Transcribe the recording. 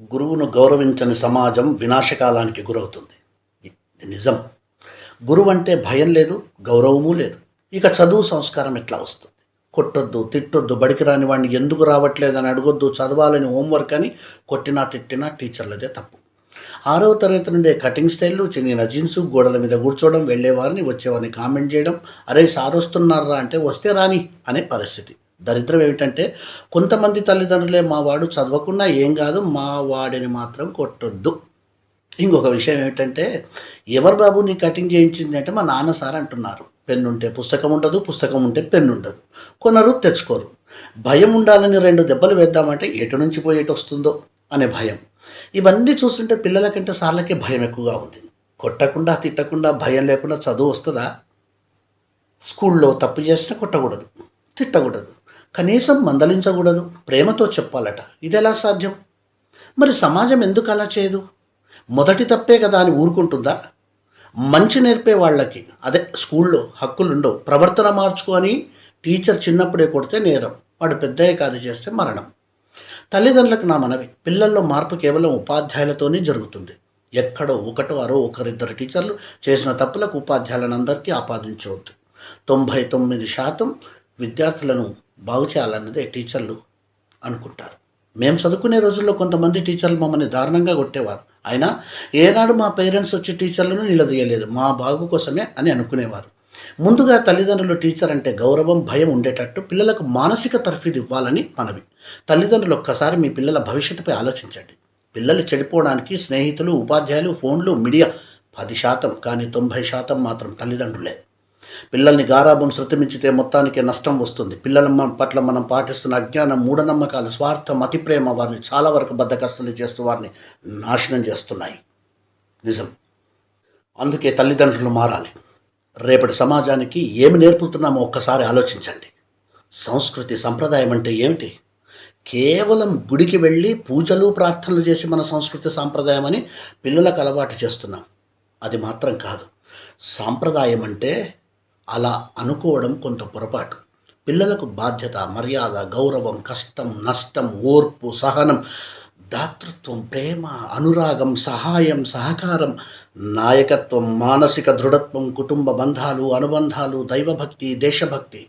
గురువును గౌరవించని సమాజం వినాశకాలానికి గురవుతుంది. ఇది నిజం. గురువంటే భయం లేదు, గౌరవము లేదు. ఇక చదువు సంస్కారం ఎట్లా వస్తుంది? కొట్టొద్దు, తిట్టొద్దు, బడికి రాని వాడిని ఎందుకు రావట్లేదని అడగొద్దు, చదవాలని హోంవర్క్ అని కొట్టినా, తిట్టినా టీచర్లదే తప్పు. 6వ తరగతి నుండే కటింగ్ స్టైల్‌లు, చినిగిన జీన్సు, గోడల మీద కూర్చోవడం, వెళ్ళేవారిని, వచ్చేవారిని కామెంట్ చేయడం, "అరేయ్! సారొస్తున్నార్రా" అంటే "వస్తే రాని" అనే పరిస్థితి. దరిద్రం ఏమిటంటే కొంతమంది తల్లిదండ్రులే "మా వాడు చదవకున్నా ఏం కాదు, మా వాడిని మాత్రం కొట్టొద్దు." ఇంకొక విషయం ఏమిటంటే, "ఎవరు బాబు నీ కటింగ్ చేయించింది" అంటే "మా నాన్న సార్" అంటున్నారు. పెన్నుంటే పుస్తకం ఉండదు, పుస్తకం ఉంటే పెన్నుండదు. కొనరు, తెచ్చుకోరు. భయం ఉండాలని 2 దెబ్బలు వేద్దామంటే ఎటు నుంచి పోయి ఎటొస్తుందో అనే భయం. ఇవన్నీ చూస్తుంటే పిల్లల కంటే సార్లకే భయం ఎక్కువగా ఉంది. కొట్టకుండా, తిట్టకుండా, భయం లేకుండా చదువు వస్తదా? స్కూల్లో తప్పు చేసినా కొట్టకూడదు, తిట్టకూడదు. కనీసం మందలించకూడదు, ప్రేమతో చెప్పాలట. ఇదెలా సాధ్యం? మరి సమాజం ఎందుకు అలా చేయదు? మొదటి తప్పే కదా అని ఊరుకుంటుందా? మంచి నేర్పే వాళ్ళకి అదే స్కూల్లో హక్కులుండవు. ప్రవర్తన మార్చుకో అని టీచర్ చిన్నప్పుడే కొడితే నేరం. వాడు పెద్దయ్యాక అది చేస్తే మరణం. తల్లిదండ్రులకు నా మనవి, పిల్లల్లో మార్పు కేవలం ఉపాధ్యాయులతోనే జరుగుతుంది. ఎక్కడో ఒకటో అరో ఒకరిద్దరు టీచర్లు చేసిన తప్పులకు ఉపాధ్యాయులనందరికీ ఆపాదించవద్దు. 99% విద్యార్థులను బాగు చేయాలన్నదే టీచర్లు అనుకుంటారు. మేము చదువుకునే రోజుల్లో కొంతమంది టీచర్లు మమ్మల్ని దారుణంగా కొట్టేవారు. అయినా ఏనాడు మా పేరెంట్స్ వచ్చి టీచర్లను నిలదీయలేదు. మా బాగు కోసమే అని అనుకునేవారు. ముందుగా తల్లిదండ్రులు టీచర్ అంటే గౌరవం, భయం ఉండేటట్టు పిల్లలకు మానసిక తర్ఫీదు ఇవ్వాలని మనవి. తల్లిదండ్రులు ఒక్కసారి మీ పిల్లల భవిష్యత్తుపై ఆలోచించండి. పిల్లలు చెడిపోవడానికి స్నేహితులు, ఉపాధ్యాయులు, ఫోన్లు, మీడియా 10%, కానీ 90% మాత్రం తల్లిదండ్రులే. పిల్లల్ని గారాబం శృతిమించితే మొత్తానికే నష్టం వస్తుంది. పిల్లల పట్ల మనం పాటిస్తున్న అజ్ఞానం, మూఢనమ్మకాలు, స్వార్థం, అతి ప్రేమ వారిని చాలా వరకు బద్ధకస్తులు చేస్తూ వారిని నాశనం చేస్తున్నాయి. నిజం. అందుకే తల్లిదండ్రులు మారాలి. రేపటి సమాజానికి ఏమి నేర్పుతున్నామో ఒక్కసారి ఆలోచించండి. సంస్కృతి, సంప్రదాయం అంటే ఏమిటి? కేవలం గుడికి వెళ్ళి పూజలు, ప్రార్థనలు చేసి మన సంస్కృతి సాంప్రదాయం అని పిల్లలకు అలవాటు చేస్తున్నాం. అది మాత్రం కాదు. సాంప్రదాయం అంటే అలా అనుకోవడం కొంత పొరపాటు. పిల్లలకు బాధ్యత, మర్యాద, గౌరవం, కష్టం, నష్టం, ఓర్పు, సహనం, దాతృత్వం, ప్రేమ, అనురాగం, సహాయం, సహకారం, నాయకత్వం, మానసిక దృఢత్వం, కుటుంబ బంధాలు, అనుబంధాలు, దైవభక్తి, దేశభక్తి